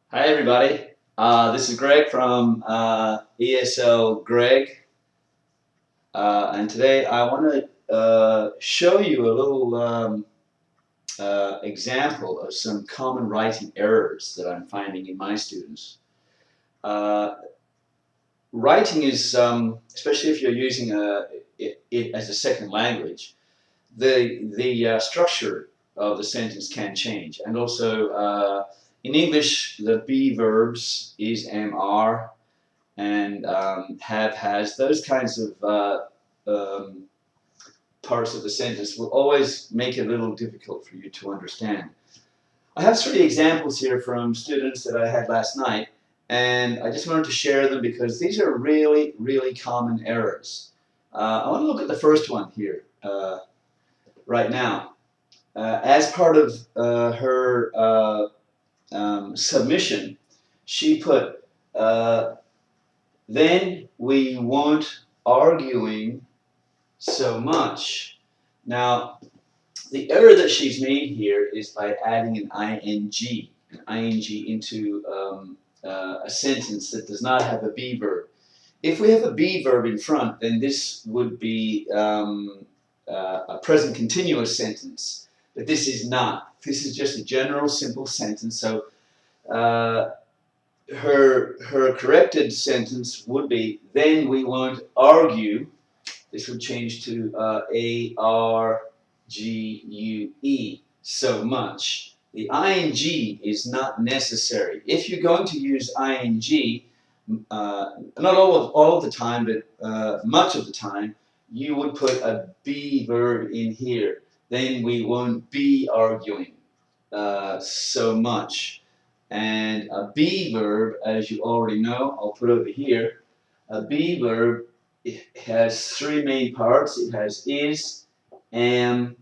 Hi everybody. This is Greg from ESL Greg, and today I want to show you a little example of some common writing errors that I'm finding in my students. Uh, Writing is, especially if you're using it as a second language, the structure of the sentence can change, and also in English the be verbs is, am, are, and have, has, those kinds of um, parts of the sentence will always make it a little difficult for you to understand. I have three examples here from students that I had last night, and I just wanted to share them because these are really, really common errors. I want to look at the first one here right now. As part of her submission, she put then we won't arguing so much. Now, the error that she's made here is by adding an ing into a sentence that does not have a be verb. If we have a be verb in front, then this would be a present continuous sentence, but this is not. This is just a general, simple sentence. So uh, her corrected sentence would be, then we won't argue. This would change to argue, so much. The ing is not necessary. If you're going to use ing, not all of the time, but much of the time, you would put a be verb in here. Then we won't be arguing so much. And a be verb, as you already know, I'll put over here, a be verb, it has three main parts. It has is, am,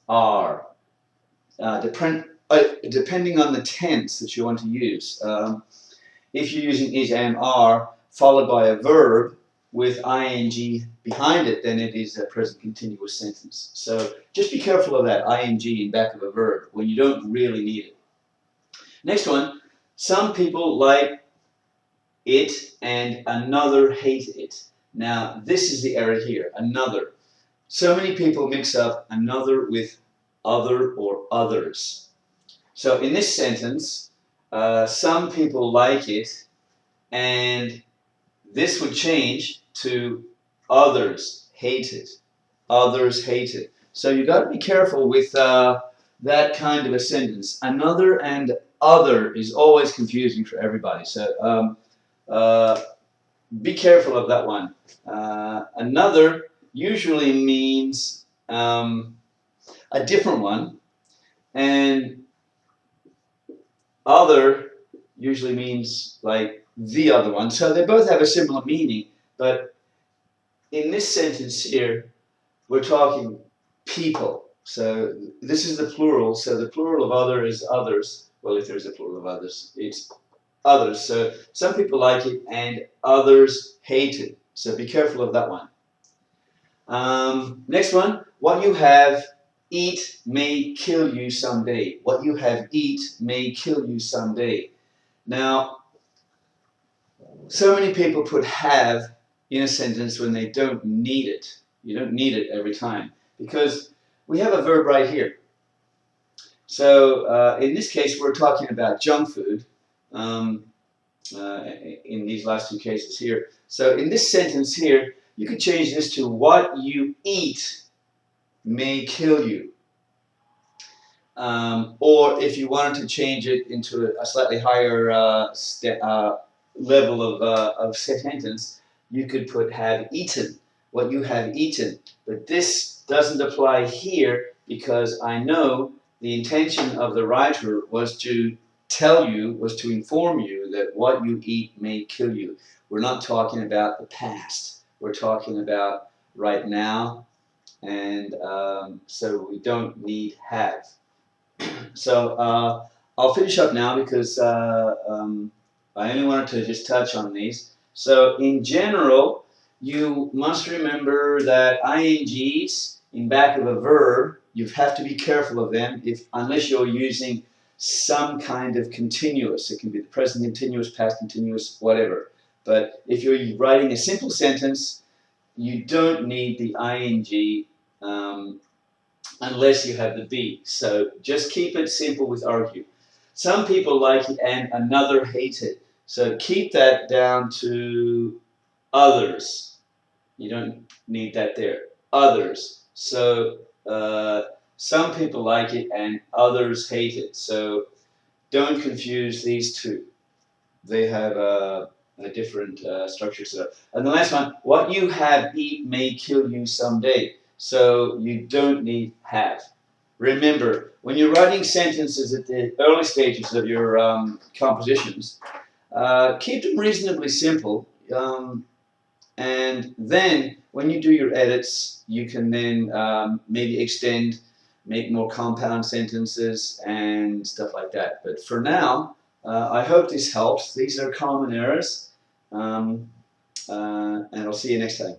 are. Depending on the tense that you want to use. If you're using is, am, are, followed by a verb with ing behind it, then it is a present continuous sentence. So just be careful of that ing in back of a verb when you don't really need it. Next one, some people like it and another hate it. Now, this is the error here, another. So many people mix up another with other or others. So in this sentence, some people like it, and this would change to others hate it. Others hate it. So you've got to be careful with that kind of a sentence. Another and other is always confusing for everybody. So be careful of that one. Another usually means a different one, and other usually means like the other one. So they both have a similar meaning, but in this sentence here, we're talking people. So this is the plural. So the plural of other is others. Well, if there's a plural of others, it's others. So some people like it and others hate it. So be careful of that one. Next one, what you have eat may kill you someday. What you have eat may kill you someday. Now, so many people put have in a sentence when they don't need it. You don't need it every time because we have a verb right here. So in this case, we're talking about junk food in these last two cases here. So in this sentence here, you could change this to what you eat may kill you. Or if you wanted to change it into a slightly higher level of sentence, you could put have eaten, what you have eaten. But this doesn't apply here because I know the intention of the writer was to tell you, was to inform you that what you eat may kill you. We're not talking about the past. We're talking about right now, and so we don't need have. So I'll finish up now because I only wanted to just touch on these. So in general, you must remember that INGs in back of a verb, you have to be careful of them unless you're using some kind of continuous. It can be the present continuous, past continuous, whatever. But if you're writing a simple sentence, you don't need the ing unless you have the be. So just keep it simple with argue. Some people like it and another hated. So keep that down to others. You don't need that there. Others. So some people like it and others hate it. So don't confuse these two. They have a different structure set up. And the last one, what you have eat may kill you someday. So you don't need have. Remember, when you're writing sentences at the early stages of your compositions, keep them reasonably simple. And then when you do your edits, you can then maybe extend, make more compound sentences and stuff like that. But for now, I hope this helps. These are common errors. And I'll see you next time.